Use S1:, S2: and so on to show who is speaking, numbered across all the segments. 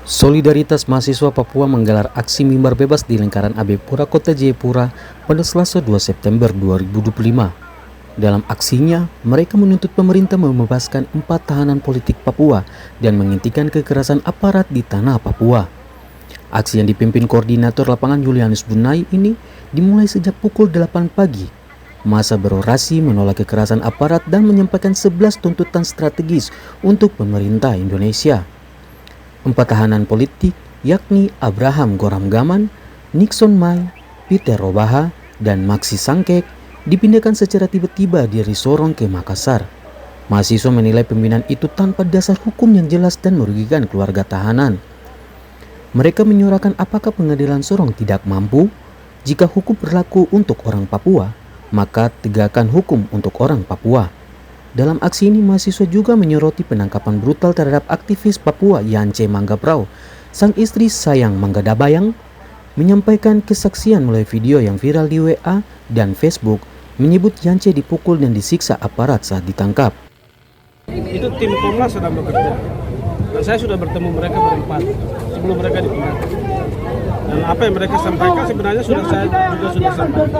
S1: Solidaritas mahasiswa Papua menggelar aksi mimbar bebas di lingkaran AB Pura Kota Jayapura pada Selasa 2 September 2025. Dalam aksinya, mereka menuntut pemerintah membebaskan 4 tahanan politik Papua dan menghentikan kekerasan aparat di tanah Papua. Aksi yang dipimpin Koordinator Lapangan Julianus Bunai ini dimulai sejak pukul 8 pagi. Masa berorasi menolak kekerasan aparat dan menyampaikan 11 tuntutan strategis untuk pemerintah Indonesia. 4 tahanan politik yakni Abraham Goram Gaman, Nixon Mai, Peter Robaha, dan Maxi Sangkek dipindahkan secara tiba-tiba dari Sorong ke Makassar. Mahasiswa menilai pembinaan itu tanpa dasar hukum yang jelas dan merugikan keluarga tahanan. Mereka menyuarakan apakah pengadilan Sorong tidak mampu? Jika hukum berlaku untuk orang Papua, maka tegakkan hukum untuk orang Papua. Dalam aksi ini, mahasiswa juga menyoroti penangkapan brutal terhadap aktivis Papua Yance Manggaprau. Sang istri Sayang Manggadabayang menyampaikan kesaksian melalui video yang viral di WA dan Facebook, menyebut Yance dipukul dan disiksa aparat saat ditangkap.
S2: Itu tim Komnas sedang bekerja, dan saya sudah bertemu mereka berempat sebelum mereka dipindahkan. Dan apa yang mereka sampaikan sebenarnya saya juga sudah sampaikan.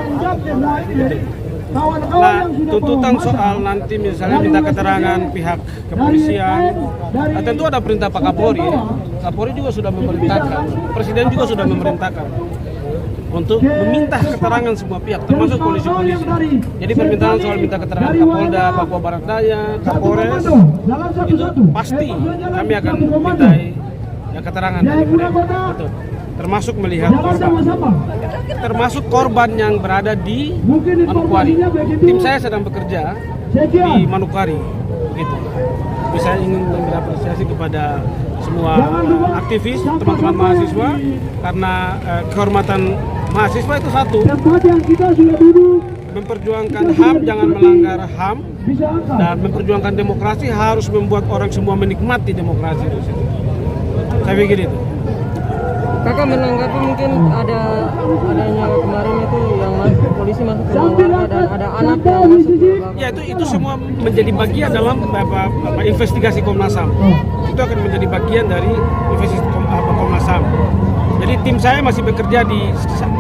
S2: Nah, tuntutan soal nanti misalnya minta keterangan pihak kepolisian, tentu ada perintah Pak Kapolri. Kapolri juga sudah memerintahkan, Presiden juga sudah memerintahkan untuk meminta keterangan semua pihak, termasuk polisi-polisi. Jadi permintaan soal minta keterangan Kapolda, Papua Barat Daya, Kapolres, itu pasti kami akan minta keterangan dari mereka. Betul. Termasuk melihat korban, termasuk korban yang berada di Manokwari. Tim saya sedang bekerja di Manokwari, begitu. Saya ingin mengapresiasi kepada semua aktivis, teman-teman mahasiswa, karena kehormatan mahasiswa itu satu, memperjuangkan HAM, jangan melanggar HAM, dan memperjuangkan demokrasi harus membuat orang semua menikmati demokrasi itu. Saya pikir itu.
S3: Kakak menanggapi mungkin adanya kemarin itu yang polisi masuk ke rumah dan ada anak yang masuk ke rumah.
S2: Ya itu semua menjadi bagian dalam investigasi Komnas HAM. Itu akan menjadi bagian dari investigasi Komnas HAM. Jadi tim saya masih bekerja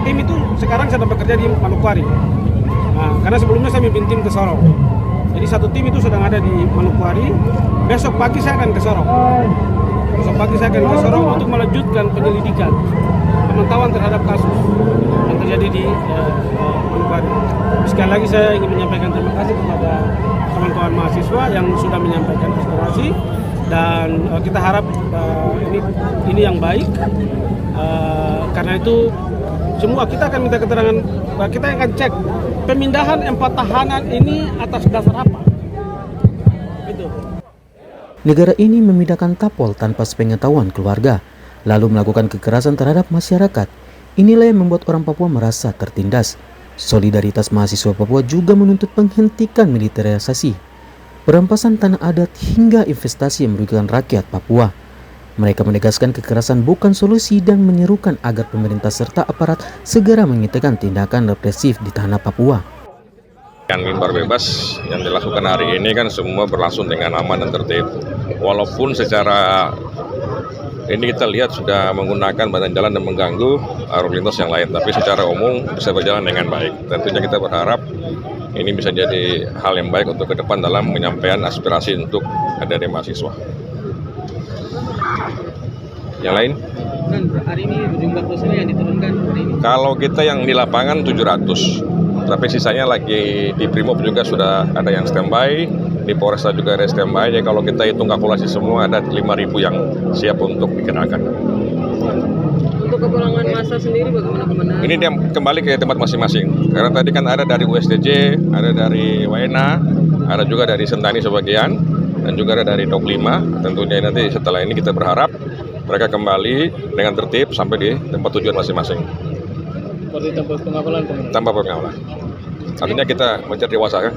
S2: tim itu sekarang sedang bekerja di Manokwari. Nah, karena sebelumnya saya mimpin tim ke Sorong. Jadi satu tim itu sedang ada di Manokwari. Besok pagi saya akan ke Sorong. Untuk melanjutkan penyelidikan, pemantauan terhadap kasus yang terjadi di Manokwari. Sekali lagi saya ingin menyampaikan terima kasih kepada teman-teman mahasiswa yang sudah menyampaikan aspirasi, dan kita harap ini yang baik. Karena itu semua kita akan minta keterangan, kita akan cek pemindahan 4 tahanan ini atas dasar apa.
S1: Negara ini memindahkan Tapol tanpa sepengetahuan keluarga, lalu melakukan kekerasan terhadap masyarakat. Inilah yang membuat orang Papua merasa tertindas. Solidaritas mahasiswa Papua juga menuntut penghentikan militerisasi, perampasan tanah adat hingga investasi yang merugikan rakyat Papua. Mereka menegaskan kekerasan bukan solusi dan menyerukan agar pemerintah serta aparat segera menghentikan tindakan represif di tanah Papua.
S4: Mimbar bebas yang dilakukan hari ini kan semua berlangsung dengan aman dan tertib. Walaupun secara ini kita lihat sudah menggunakan badan jalan dan mengganggu arus lintas yang lain, tapi secara umum bisa berjalan dengan baik. Tentunya kita berharap ini bisa jadi hal yang baik untuk ke depan dalam menyampaikan aspirasi untuk dari mahasiswa. Yang lain?
S3: Hari ini jumlah personil yang diturunkan hari ini? Kalau
S4: kita yang di lapangan 700. Tapi sisanya lagi di Brimob juga sudah ada yang standby, di Polresta juga ada standby. Jadi kalau kita hitung kalkulasi semua ada 5.000 yang siap untuk dikerahkan.
S3: Untuk kepulangan massa sendiri bagaimana komandan? Ini
S4: dia kembali ke tempat masing-masing. Karena tadi kan ada dari USDJ, ada dari WNA, ada juga dari Sentani sebagian, dan juga ada dari 25. Tentunya nanti setelah ini kita berharap mereka kembali dengan tertib sampai di tempat tujuan masing-masing.
S2: Seperti tempat pengawalan,
S4: tanpa pengawalan. Artinya kita mencari dewasa kan?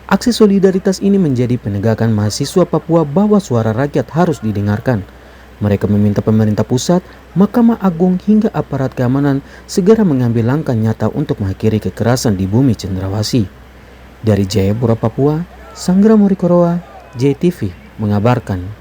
S1: Aksi solidaritas ini menjadi penegakan mahasiswa Papua bahwa suara rakyat harus didengarkan. Mereka meminta pemerintah pusat, Mahkamah Agung hingga aparat keamanan segera mengambil langkah nyata untuk mengakhiri kekerasan di bumi Cendrawasih. Dari Jayapura, Papua, Sanggra Morikoroa, JTV mengabarkan.